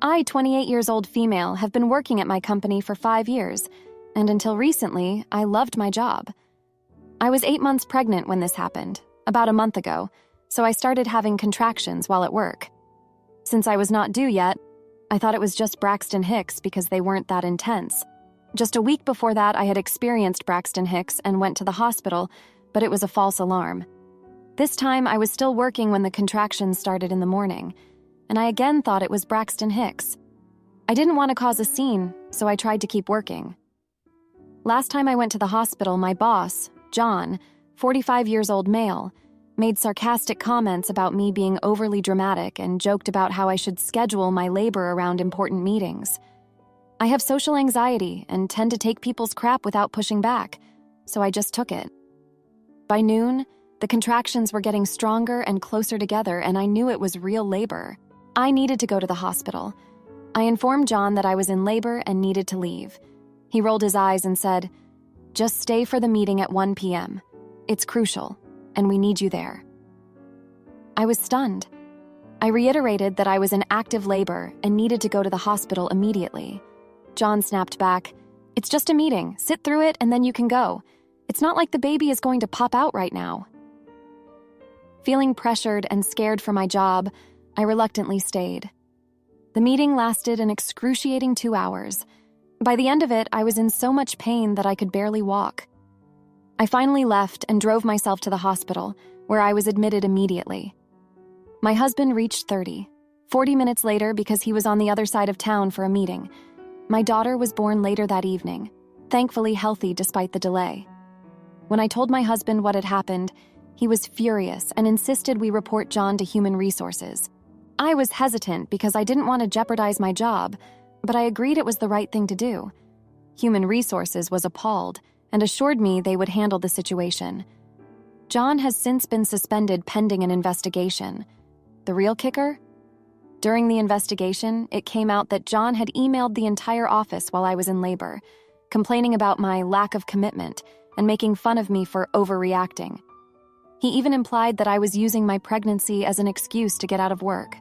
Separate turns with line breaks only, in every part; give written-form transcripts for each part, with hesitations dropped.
I, 28 years old female, have been working at my company for 5 years, and until recently, I loved my job. I was 8 months pregnant when this happened, about a month ago, so I started having contractions while at work. Since I was not due yet, I thought it was just Braxton Hicks because they weren't that intense. Just a week before that, I had experienced Braxton Hicks and went to the hospital, but it was a false alarm. This time, I was still working when the contractions started in the morning, and I again thought it was Braxton Hicks. I didn't want to cause a scene, so I tried to keep working. Last time I went to the hospital, my boss, John, 45 years old male, made sarcastic comments about me being overly dramatic and joked about how I should schedule my labor around important meetings. I have social anxiety and tend to take people's crap without pushing back, so I just took it. By noon, the contractions were getting stronger and closer together, and I knew it was real labor. I needed to go to the hospital. I informed John that I was in labor and needed to leave. He rolled his eyes and said, "Just stay for the meeting at 1 p.m. It's crucial, and we need you there." I was stunned. I reiterated that I was in active labor and needed to go to the hospital immediately. John snapped back, "It's just a meeting. Sit through it and then you can go. It's not like the baby is going to pop out right now." Feeling pressured and scared for my job, I reluctantly stayed. The meeting lasted an excruciating 2 hours. By the end of it, I was in so much pain that I could barely walk. I finally left and drove myself to the hospital, where I was admitted immediately. My husband reached 40 minutes later because he was on the other side of town for a meeting. My daughter was born later that evening, thankfully healthy despite the delay. When I told my husband what had happened, he was furious and insisted we report John to Human Resources. I was hesitant because I didn't want to jeopardize my job, but I agreed it was the right thing to do. Human Resources was appalled and assured me they would handle the situation. John has since been suspended pending an investigation. The real kicker? During the investigation, it came out that John had emailed the entire office while I was in labor, complaining about my lack of commitment and making fun of me for overreacting. He even implied that I was using my pregnancy as an excuse to get out of work.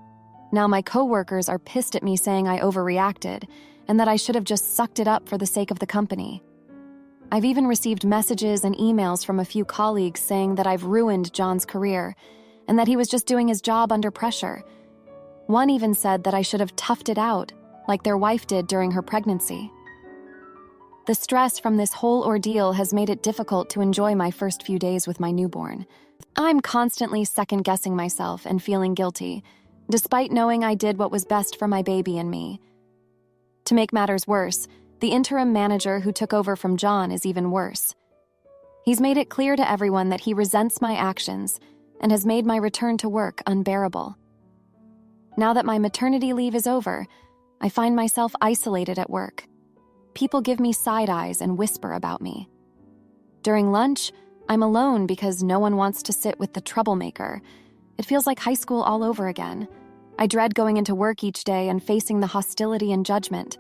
Now my coworkers are pissed at me saying I overreacted and that I should have just sucked it up for the sake of the company. I've even received messages and emails from a few colleagues saying that I've ruined John's career and that he was just doing his job under pressure. One even said that I should have toughed it out, like their wife did during her pregnancy. The stress from this whole ordeal has made it difficult to enjoy my first few days with my newborn. I'm constantly second-guessing myself and feeling guilty, despite knowing I did what was best for my baby and me. To make matters worse, the interim manager who took over from John is even worse. He's made it clear to everyone that he resents my actions and has made my return to work unbearable. Now that my maternity leave is over, I find myself isolated at work. People give me side eyes and whisper about me. During lunch, I'm alone because no one wants to sit with the troublemaker. It feels like high school all over again. I dread going into work each day and facing the hostility and judgment.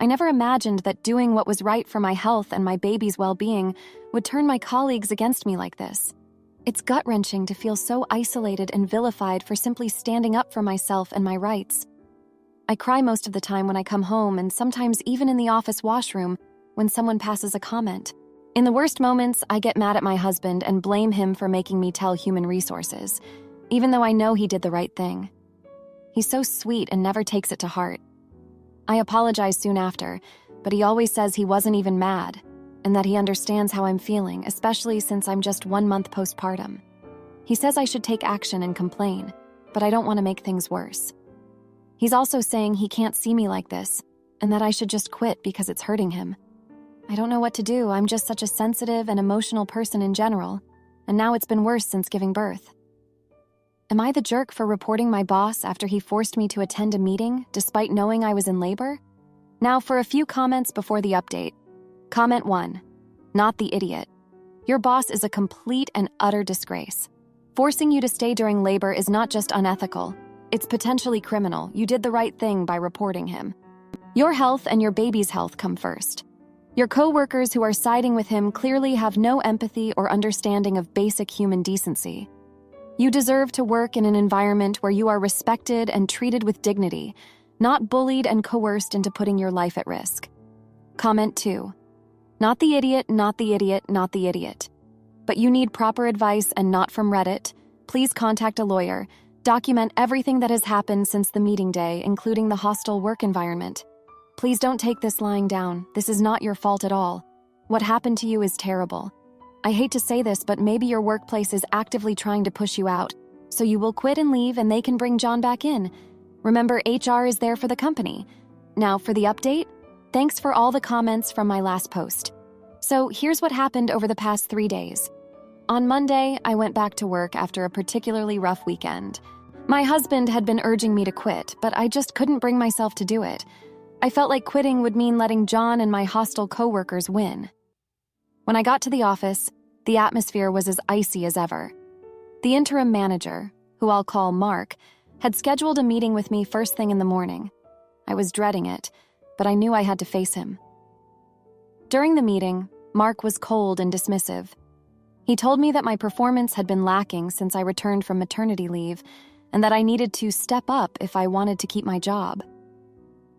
I never imagined that doing what was right for my health and my baby's well-being would turn my colleagues against me like this. It's gut-wrenching to feel so isolated and vilified for simply standing up for myself and my rights. I cry most of the time when I come home and sometimes even in the office washroom when someone passes a comment. In the worst moments, I get mad at my husband and blame him for making me tell Human Resources, even though I know he did the right thing. He's so sweet and never takes it to heart. I apologize soon after, but he always says he wasn't even mad, and that he understands how I'm feeling, especially since I'm just 1 month postpartum. He says I should take action and complain, but I don't want to make things worse. He's also saying he can't see me like this, and that I should just quit because it's hurting him. I don't know what to do. I'm just such a sensitive and emotional person in general, and now it's been worse since giving birth. Am I the jerk for reporting my boss after he forced me to attend a meeting despite knowing I was in labor? Now for a few comments before the update. Comment 1. Not the idiot. Your boss is a complete and utter disgrace. Forcing you to stay during labor is not just unethical, it's potentially criminal. You did the right thing by reporting him. Your health and your baby's health come first. Your co-workers who are siding with him clearly have no empathy or understanding of basic human decency. You deserve to work in an environment where you are respected and treated with dignity, not bullied and coerced into putting your life at risk. Comment 2. Not the idiot, not the idiot, not the idiot. But you need proper advice and not from Reddit. Please contact a lawyer. Document everything that has happened since the meeting day, including the hostile work environment. Please don't take this lying down. This is not your fault at all. What happened to you is terrible. I hate to say this, but maybe your workplace is actively trying to push you out, so you will quit and leave and they can bring John back in. Remember, HR is there for the company. Now, for the update, thanks for all the comments from my last post. So here's what happened over the past 3 days. On Monday, I went back to work after a particularly rough weekend. My husband had been urging me to quit, but I just couldn't bring myself to do it. I felt like quitting would mean letting John and my hostile coworkers win. When I got to the office, the atmosphere was as icy as ever. The interim manager, who I'll call Mark, had scheduled a meeting with me first thing in the morning. I was dreading it, but I knew I had to face him. During the meeting, Mark was cold and dismissive. He told me that my performance had been lacking since I returned from maternity leave, and that I needed to step up if I wanted to keep my job.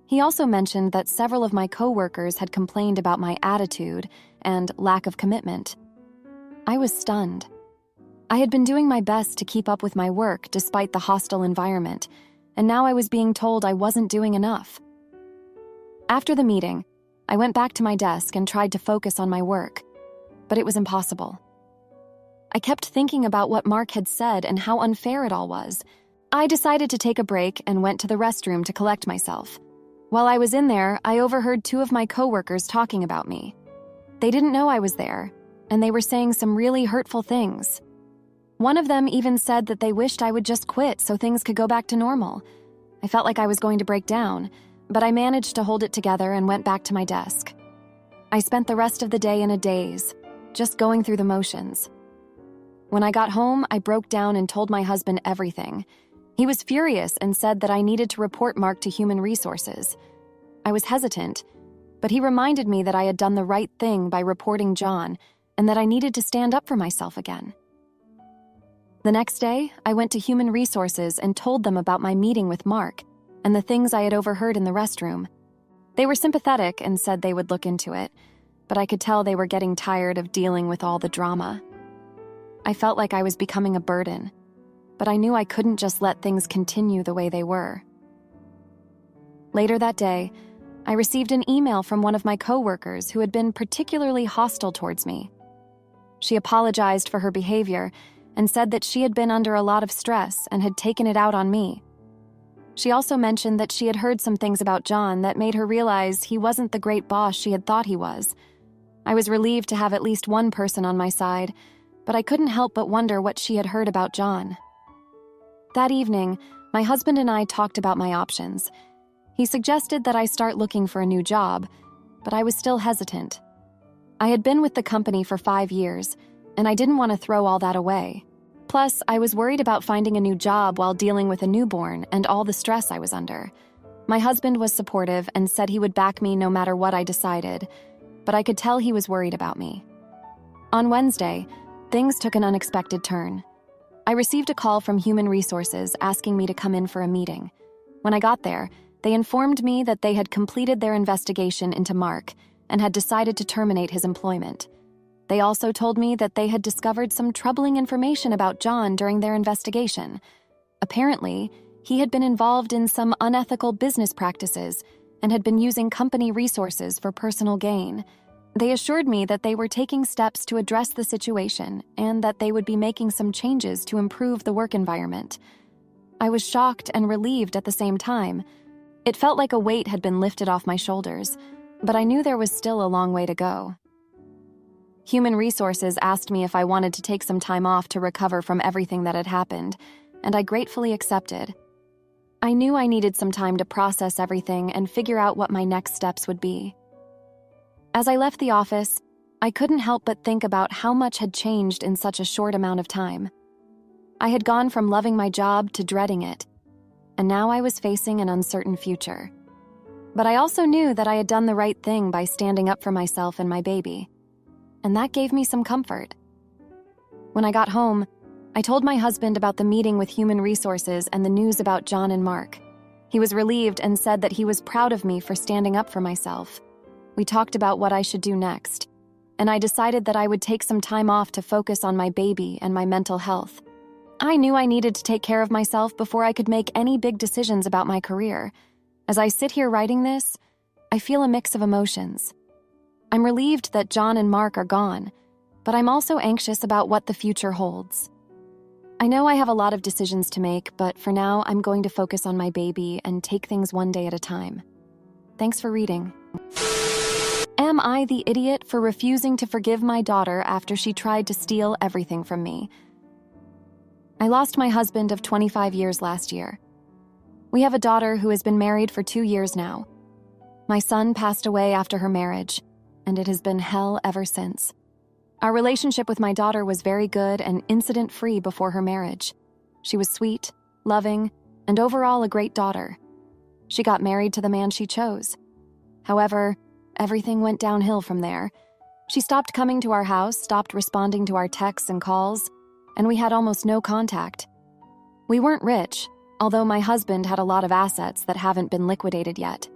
He also mentioned that several of my coworkers had complained about my attitude and lack of commitment. I was stunned. I had been doing my best to keep up with my work despite the hostile environment, and now I was being told I wasn't doing enough. After the meeting, I went back to my desk and tried to focus on my work, but it was impossible. I kept thinking about what Mark had said and how unfair it all was. I decided to take a break and went to the restroom to collect myself. While I was in there, I overheard 2 of my coworkers talking about me. They didn't know I was there, and they were saying some really hurtful things. One of them even said that they wished I would just quit so things could go back to normal. I felt like I was going to break down, but I managed to hold it together and went back to my desk. I spent the rest of the day in a daze, just going through the motions. When I got home, I broke down and told my husband everything. He was furious and said that I needed to report Mark to Human Resources. I was hesitant, but he reminded me that I had done the right thing by reporting John and that I needed to stand up for myself again. The next day, I went to Human Resources and told them about my meeting with Mark and the things I had overheard in the restroom. They were sympathetic and said they would look into it, but I could tell they were getting tired of dealing with all the drama. I felt like I was becoming a burden, but I knew I couldn't just let things continue the way they were. Later that day, I received an email from one of my coworkers who had been particularly hostile towards me. She apologized for her behavior and said that she had been under a lot of stress and had taken it out on me. She also mentioned that she had heard some things about John that made her realize he wasn't the great boss she had thought he was. I was relieved to have at least one person on my side, but I couldn't help but wonder what she had heard about John. That evening, my husband and I talked about my options. He suggested that I start looking for a new job, but I was still hesitant. I had been with the company for 5 years, and I didn't want to throw all that away. Plus, I was worried about finding a new job while dealing with a newborn and all the stress I was under. My husband was supportive and said he would back me no matter what I decided, but I could tell he was worried about me. On Wednesday, things took an unexpected turn. I received a call from Human Resources asking me to come in for a meeting. When I got there, they informed me that they had completed their investigation into Mark and had decided to terminate his employment. They also told me that they had discovered some troubling information about John during their investigation. Apparently, he had been involved in some unethical business practices and had been using company resources for personal gain. They assured me that they were taking steps to address the situation and that they would be making some changes to improve the work environment. I was shocked and relieved at the same time. It felt like a weight had been lifted off my shoulders, but I knew there was still a long way to go. Human Resources asked me if I wanted to take some time off to recover from everything that had happened, and I gratefully accepted. I knew I needed some time to process everything and figure out what my next steps would be. As I left the office, I couldn't help but think about how much had changed in such a short amount of time. I had gone from loving my job to dreading it, and now I was facing an uncertain future. But I also knew that I had done the right thing by standing up for myself and my baby, and that gave me some comfort. When I got home, I told my husband about the meeting with Human Resources and the news about John and Mark. He was relieved and said that he was proud of me for standing up for myself. We talked about what I should do next, and I decided that I would take some time off to focus on my baby and my mental health. I knew I needed to take care of myself before I could make any big decisions about my career. As I sit here writing this, I feel a mix of emotions. I'm relieved that John and Mark are gone, but I'm also anxious about what the future holds. I know I have a lot of decisions to make, but for now, I'm going to focus on my baby and take things one day at a time. Thanks for reading. Am I the idiot for refusing to forgive my daughter after she tried to steal everything from me? I lost my husband of 25 years last year. We have a daughter who has been married for 2 years now. My son passed away after her marriage, and it has been hell ever since. Our relationship with my daughter was very good and incident-free before her marriage. She was sweet, loving, and overall a great daughter. She got married to the man she chose. However, everything went downhill from there. She stopped coming to our house, stopped responding to our texts and calls, and we had almost no contact. We weren't rich, although my husband had a lot of assets that haven't been liquidated yet.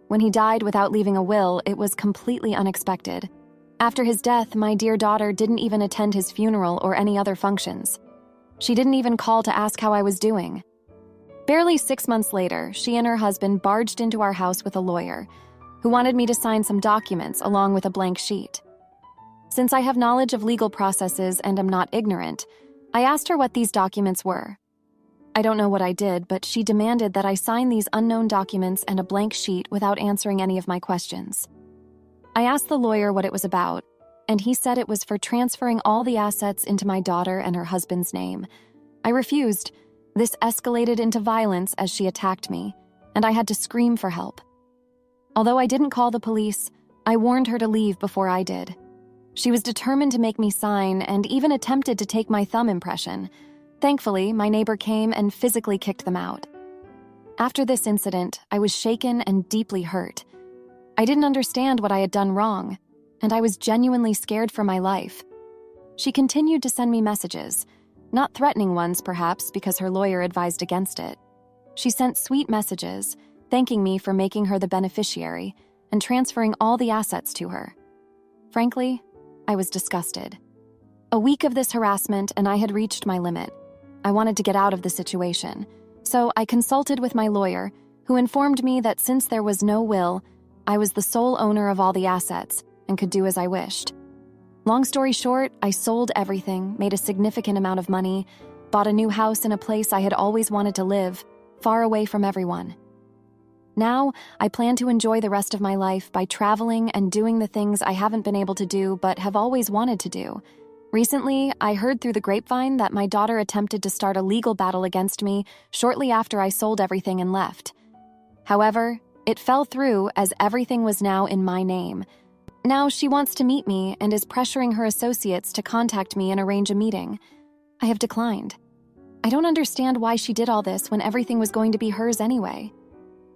When he died without leaving a will, it was completely unexpected. After his death, my dear daughter didn't even attend his funeral or any other functions. She didn't even call to ask how I was doing. Barely 6 months later, she and her husband barged into our house with a lawyer, who wanted me to sign some documents along with a blank sheet. Since I have knowledge of legal processes and am not ignorant, I asked her what these documents were. I don't know what I did, but she demanded that I sign these unknown documents and a blank sheet without answering any of my questions. I asked the lawyer what it was about, and he said it was for transferring all the assets into my daughter and her husband's name. I refused. This escalated into violence as she attacked me, and I had to scream for help. Although I didn't call the police, I warned her to leave before I did. She was determined to make me sign and even attempted to take my thumb impression. Thankfully, my neighbor came and physically kicked them out. After this incident, I was shaken and deeply hurt. I didn't understand what I had done wrong, and I was genuinely scared for my life. She continued to send me messages, not threatening ones perhaps because her lawyer advised against it. She sent sweet messages, thanking me for making her the beneficiary and transferring all the assets to her. Frankly, I was disgusted. A week of this harassment and I had reached my limit. I wanted to get out of the situation, so I consulted with my lawyer, who informed me that since there was no will, I was the sole owner of all the assets and could do as I wished. Long story short, I sold everything, made a significant amount of money, bought a new house in a place I had always wanted to live, far away from everyone. Now, I plan to enjoy the rest of my life by traveling and doing the things I haven't been able to do but have always wanted to do. Recently, I heard through the grapevine that my daughter attempted to start a legal battle against me shortly after I sold everything and left. However, it fell through as everything was now in my name. Now she wants to meet me and is pressuring her associates to contact me and arrange a meeting. I have declined. I don't understand why she did all this when everything was going to be hers anyway.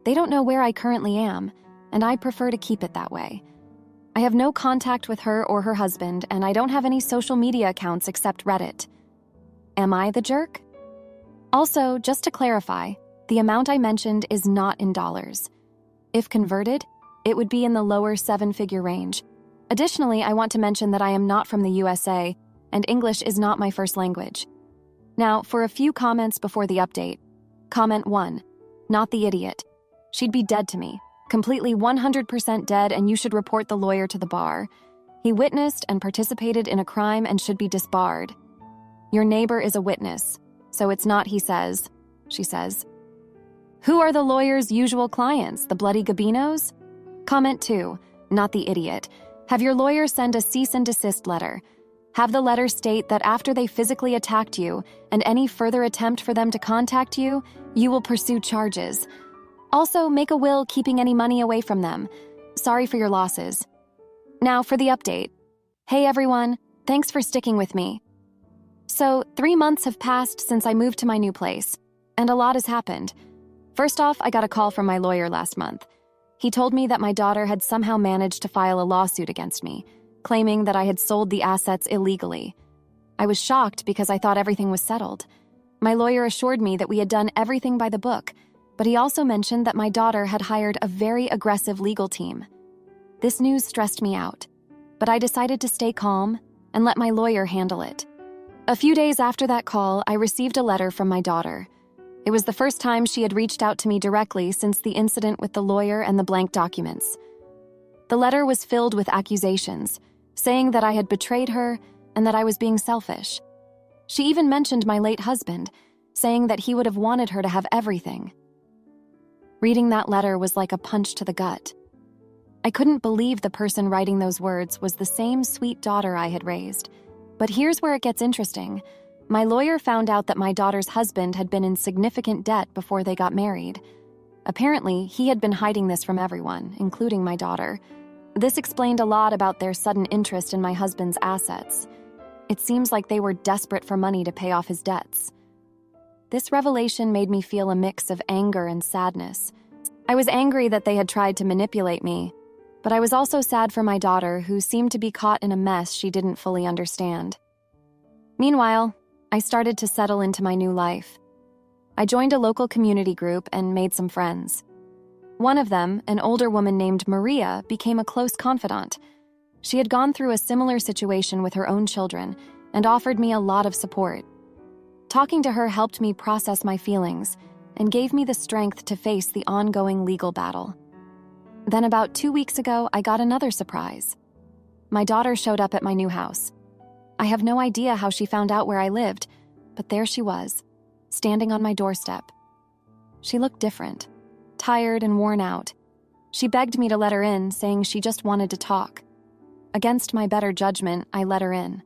They don't know where I currently am, and I prefer to keep it that way. I have no contact with her or her husband, and I don't have any social media accounts except Reddit. Am I the jerk? Also, just to clarify, the amount I mentioned is not in dollars. If converted, it would be in the lower 7-figure range. Additionally, I want to mention that I am not from the USA, and English is not my first language. Now, for a few comments before the update. Comment 1. Not the idiot. She'd be dead to me. Completely 100% dead, and you should report the lawyer to the bar. He witnessed and participated in a crime and should be disbarred. Your neighbor is a witness, so it's not he says, she says. Who are the lawyer's usual clients, the bloody Gabinos? Comment 2, not the idiot. Have your lawyer send a cease and desist letter. Have the letter state that after they physically attacked you and any further attempt for them to contact you, you will pursue charges. Also, make a will keeping any money away from them. Sorry for your losses. Now for the update. Hey everyone, thanks for sticking with me. So, 3 months have passed since I moved to my new place, and a lot has happened. First off, I got a call from my lawyer last month. He told me that my daughter had somehow managed to file a lawsuit against me, claiming that I had sold the assets illegally. I was shocked because I thought everything was settled. My lawyer assured me that we had done everything by the book, but he also mentioned that my daughter had hired a very aggressive legal team. This news stressed me out, but I decided to stay calm and let my lawyer handle it. A few days after that call, I received a letter from my daughter. It was the first time she had reached out to me directly since the incident with the lawyer and the blank documents. The letter was filled with accusations, saying that I had betrayed her and that I was being selfish. She even mentioned my late husband, saying that he would have wanted her to have everything. Reading that letter was like a punch to the gut. I couldn't believe the person writing those words was the same sweet daughter I had raised. But here's where it gets interesting. My lawyer found out that my daughter's husband had been in significant debt before they got married. Apparently, he had been hiding this from everyone, including my daughter. This explained a lot about their sudden interest in my husband's assets. It seems like they were desperate for money to pay off his debts. This revelation made me feel a mix of anger and sadness. I was angry that they had tried to manipulate me, but I was also sad for my daughter, who seemed to be caught in a mess she didn't fully understand. Meanwhile, I started to settle into my new life. I joined a local community group and made some friends. One of them, an older woman named Maria, became a close confidant. She had gone through a similar situation with her own children and offered me a lot of support. Talking to her helped me process my feelings and gave me the strength to face the ongoing legal battle. Then about 2 weeks ago, I got another surprise. My daughter showed up at my new house. I have no idea how she found out where I lived, but there she was, standing on my doorstep. She looked different, tired and worn out. She begged me to let her in, saying she just wanted to talk. Against my better judgment, I let her in.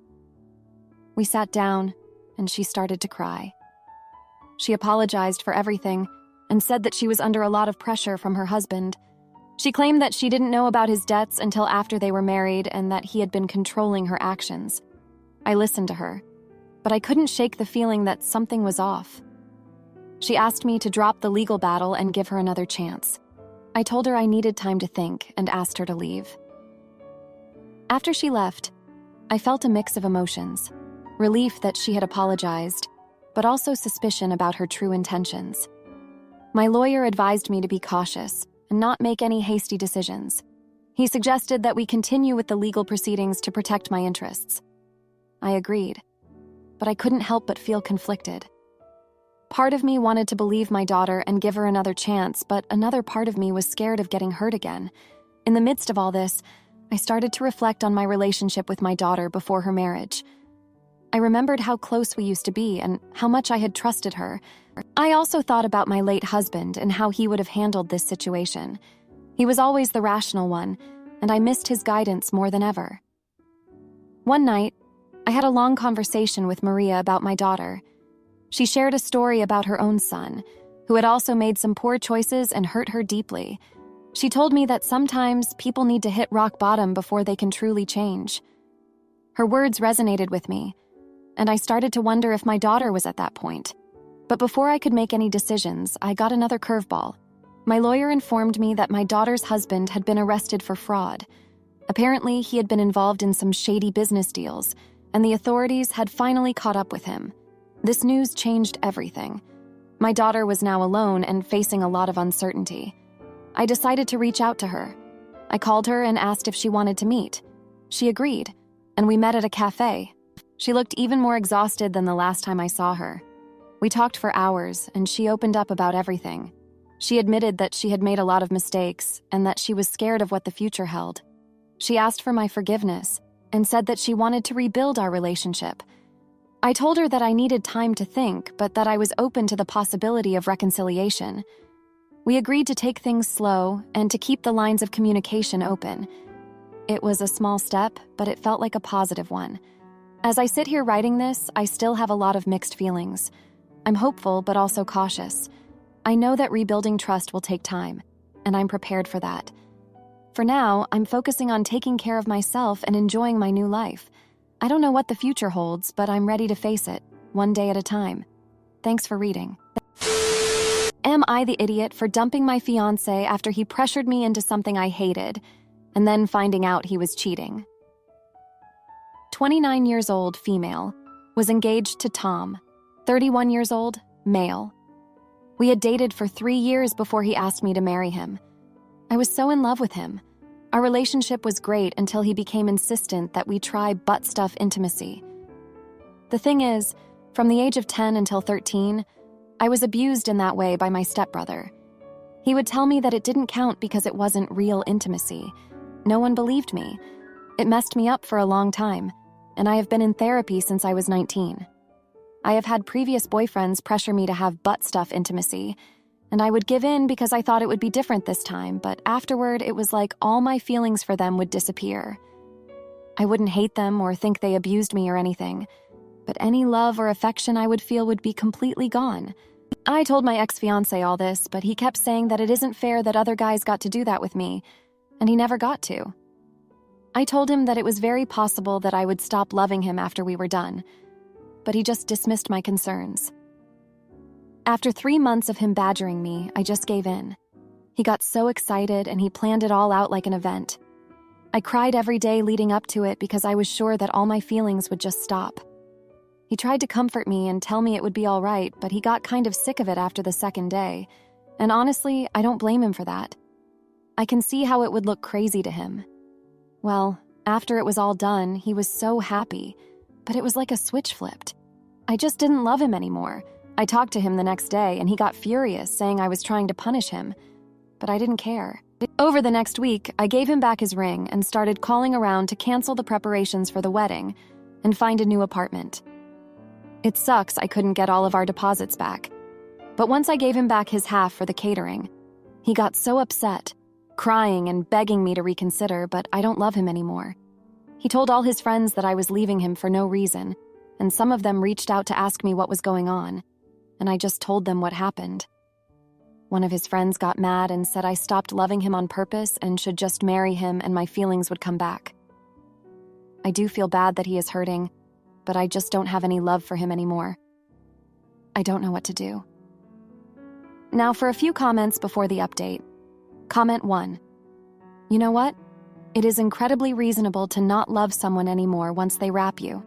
We sat down, and she started to cry. She apologized for everything and said that she was under a lot of pressure from her husband. She claimed that she didn't know about his debts until after they were married and that he had been controlling her actions. I listened to her, but I couldn't shake the feeling that something was off. She asked me to drop the legal battle and give her another chance. I told her I needed time to think and asked her to leave. After she left, I felt a mix of emotions: relief that she had apologized, but also suspicion about her true intentions. My lawyer advised me to be cautious and not make any hasty decisions. He suggested that we continue with the legal proceedings to protect my interests. I agreed, but I couldn't help but feel conflicted. Part of me wanted to believe my daughter and give her another chance, but another part of me was scared of getting hurt again. In the midst of all this, I started to reflect on my relationship with my daughter before her marriage. I remembered how close we used to be and how much I had trusted her. I also thought about my late husband and how he would have handled this situation. He was always the rational one, and I missed his guidance more than ever. One night, I had a long conversation with Maria about my daughter. She shared a story about her own son, who had also made some poor choices and hurt her deeply. She told me that sometimes people need to hit rock bottom before they can truly change. Her words resonated with me, and I started to wonder if my daughter was at that point. But before I could make any decisions, I got another curveball. My lawyer informed me that my daughter's husband had been arrested for fraud. Apparently, he had been involved in some shady business deals, and the authorities had finally caught up with him. This news changed everything. My daughter was now alone and facing a lot of uncertainty. I decided to reach out to her. I called her and asked if she wanted to meet. She agreed, and we met at a cafe. She looked even more exhausted than the last time I saw her. We talked for hours, and she opened up about everything. She admitted that she had made a lot of mistakes and that she was scared of what the future held. She asked for my forgiveness and said that she wanted to rebuild our relationship. I told her that I needed time to think, but that I was open to the possibility of reconciliation. We agreed to take things slow and to keep the lines of communication open. It was a small step, but it felt like a positive one. As I sit here writing this, I still have a lot of mixed feelings. I'm hopeful, but also cautious. I know that rebuilding trust will take time, and I'm prepared for that. For now, I'm focusing on taking care of myself and enjoying my new life. I don't know what the future holds, but I'm ready to face it, one day at a time. Thanks for reading. Am I the idiot for dumping my fiancé after he pressured me into something I hated, and then finding out he was cheating? 29 years old, female, was engaged to Tom, 31 years old, male. We had dated for 3 years before he asked me to marry him. I was so in love with him. Our relationship was great until he became insistent that we try butt stuff intimacy. The thing is, from the age of 10 until 13, I was abused in that way by my stepbrother. He would tell me that it didn't count because it wasn't real intimacy. No one believed me. It messed me up for a long time, and I have been in therapy since I was 19. I have had previous boyfriends pressure me to have butt stuff intimacy, and I would give in because I thought it would be different this time, but afterward it was like all my feelings for them would disappear. I wouldn't hate them or think they abused me or anything, but any love or affection I would feel would be completely gone. I told my ex-fiancé all this, but he kept saying that it isn't fair that other guys got to do that with me, and he never got to. I told him that it was very possible that I would stop loving him after we were done, but he just dismissed my concerns. After 3 months of him badgering me, I just gave in. He got so excited and he planned it all out like an event. I cried every day leading up to it because I was sure that all my feelings would just stop. He tried to comfort me and tell me it would be all right, but he got kind of sick of it after the second day, and honestly, I don't blame him for that. I can see how it would look crazy to him. Well, after it was all done, he was so happy, but it was like a switch flipped. I just didn't love him anymore. I talked to him the next day, and he got furious, saying I was trying to punish him, but I didn't care. Over the next week, I gave him back his ring and started calling around to cancel the preparations for the wedding and find a new apartment. It sucks I couldn't get all of our deposits back, but once I gave him back his half for the catering, he got so upset, crying and begging me to reconsider, but I don't love him anymore. He told all his friends that I was leaving him for no reason, and some of them reached out to ask me what was going on, and I just told them what happened. One of his friends got mad and said I stopped loving him on purpose and should just marry him and my feelings would come back. I do feel bad that he is hurting, but I just don't have any love for him anymore. I don't know what to do. Now for a few comments before the update. Comment 1. You know what? It is incredibly reasonable to not love someone anymore once they wrap you.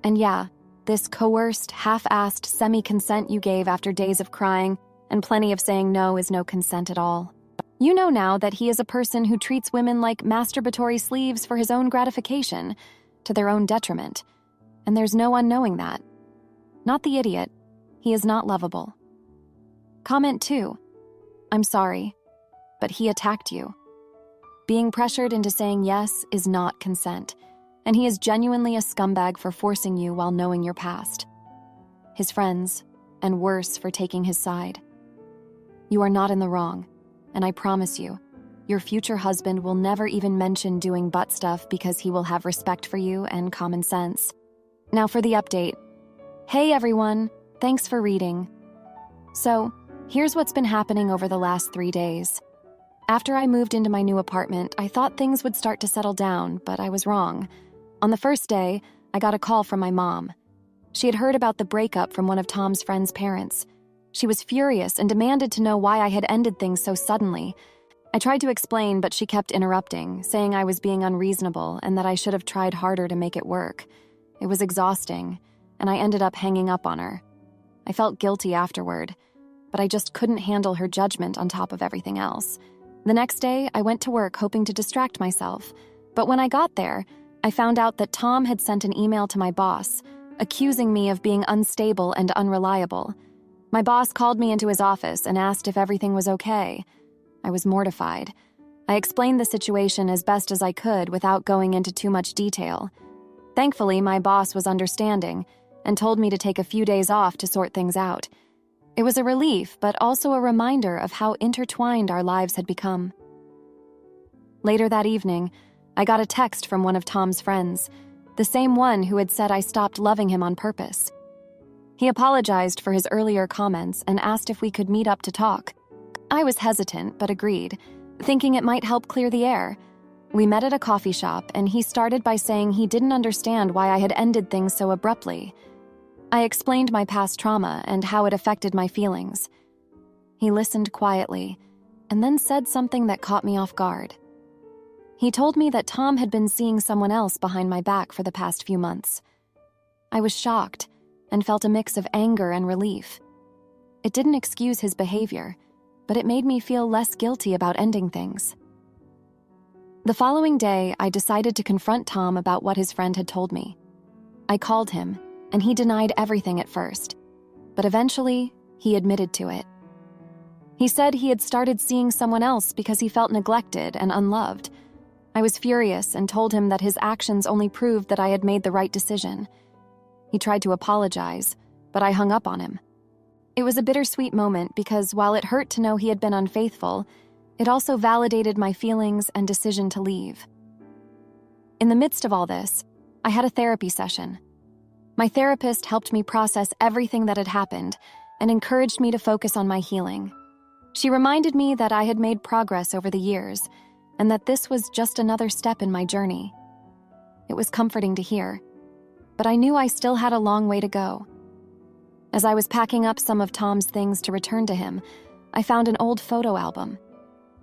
And yeah, this coerced, half-assed semi-consent you gave after days of crying and plenty of saying no is no consent at all. You know now that he is a person who treats women like masturbatory sleeves for his own gratification, to their own detriment. And there's no unknowing that. Not the idiot. He is not lovable. Comment 2. I'm sorry, but he attacked you. Being pressured into saying yes is not consent, and he is genuinely a scumbag for forcing you while knowing your past. His friends, and worse for taking his side. You are not in the wrong, and I promise you, your future husband will never even mention doing butt stuff because he will have respect for you and common sense. Now for the update. Hey everyone, thanks for reading. So, here's what's been happening over the last 3 days. After I moved into my new apartment, I thought things would start to settle down, but I was wrong. On the first day, I got a call from my mom. She had heard about the breakup from one of Tom's friend's parents. She was furious and demanded to know why I had ended things so suddenly. I tried to explain, but she kept interrupting, saying I was being unreasonable and that I should have tried harder to make it work. It was exhausting, and I ended up hanging up on her. I felt guilty afterward, but I just couldn't handle her judgment on top of everything else. The next day, I went to work hoping to distract myself, but when I got there, I found out that Tom had sent an email to my boss, accusing me of being unstable and unreliable. My boss called me into his office and asked if everything was okay. I was mortified. I explained the situation as best as I could without going into too much detail. Thankfully, my boss was understanding and told me to take a few days off to sort things out. It was a relief, but also a reminder of how intertwined our lives had become. Later that evening, I got a text from one of Tom's friends, the same one who had said I stopped loving him on purpose. He apologized for his earlier comments and asked if we could meet up to talk. I was hesitant, but agreed, thinking it might help clear the air. We met at a coffee shop, and he started by saying he didn't understand why I had ended things so abruptly. I explained my past trauma and how it affected my feelings. He listened quietly, and then said something that caught me off guard. He told me that Tom had been seeing someone else behind my back for the past few months. I was shocked and felt a mix of anger and relief. It didn't excuse his behavior, but it made me feel less guilty about ending things. The following day, I decided to confront Tom about what his friend had told me. I called him, and he denied everything at first, but eventually, he admitted to it. He said he had started seeing someone else because he felt neglected and unloved. I was furious and told him that his actions only proved that I had made the right decision. He tried to apologize, but I hung up on him. It was a bittersweet moment because while it hurt to know he had been unfaithful, it also validated my feelings and decision to leave. In the midst of all this, I had a therapy session. My therapist helped me process everything that had happened and encouraged me to focus on my healing. She reminded me that I had made progress over the years and that this was just another step in my journey. It was comforting to hear, but I knew I still had a long way to go. As I was packing up some of Tom's things to return to him, I found an old photo album.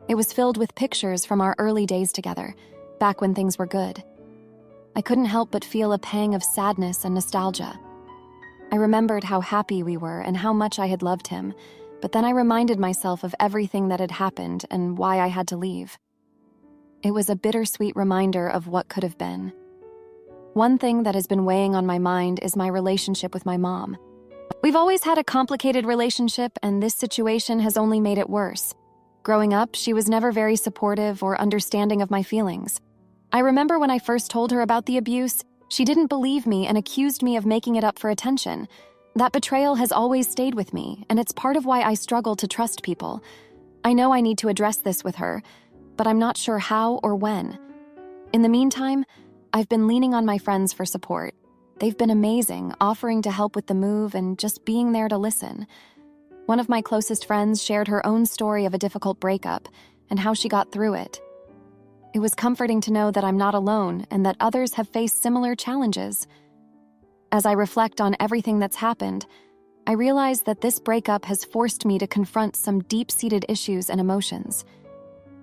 It was filled with pictures from our early days together, back when things were good. I couldn't help but feel a pang of sadness and nostalgia. I remembered how happy we were and how much I had loved him, but then I reminded myself of everything that had happened and why I had to leave. It was a bittersweet reminder of what could have been. One thing that has been weighing on my mind is my relationship with my mom. We've always had a complicated relationship, and this situation has only made it worse. Growing up, she was never very supportive or understanding of my feelings. I remember when I first told her about the abuse, she didn't believe me and accused me of making it up for attention. That betrayal has always stayed with me, and it's part of why I struggle to trust people. I know I need to address this with her, but I'm not sure how or when. In the meantime, I've been leaning on my friends for support. They've been amazing, offering to help with the move and just being there to listen. One of my closest friends shared her own story of a difficult breakup and how she got through it. It was comforting to know that I'm not alone and that others have faced similar challenges. As I reflect on everything that's happened, I realize that this breakup has forced me to confront some deep-seated issues and emotions.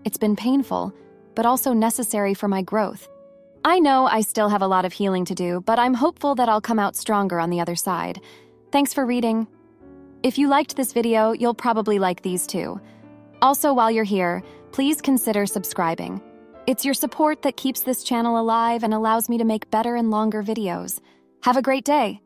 It's been painful, but also necessary for my growth. I know I still have a lot of healing to do, but I'm hopeful that I'll come out stronger on the other side. Thanks for reading. If you liked this video, you'll probably like these too. Also, while you're here, please consider subscribing. It's your support that keeps this channel alive and allows me to make better and longer videos. Have a great day.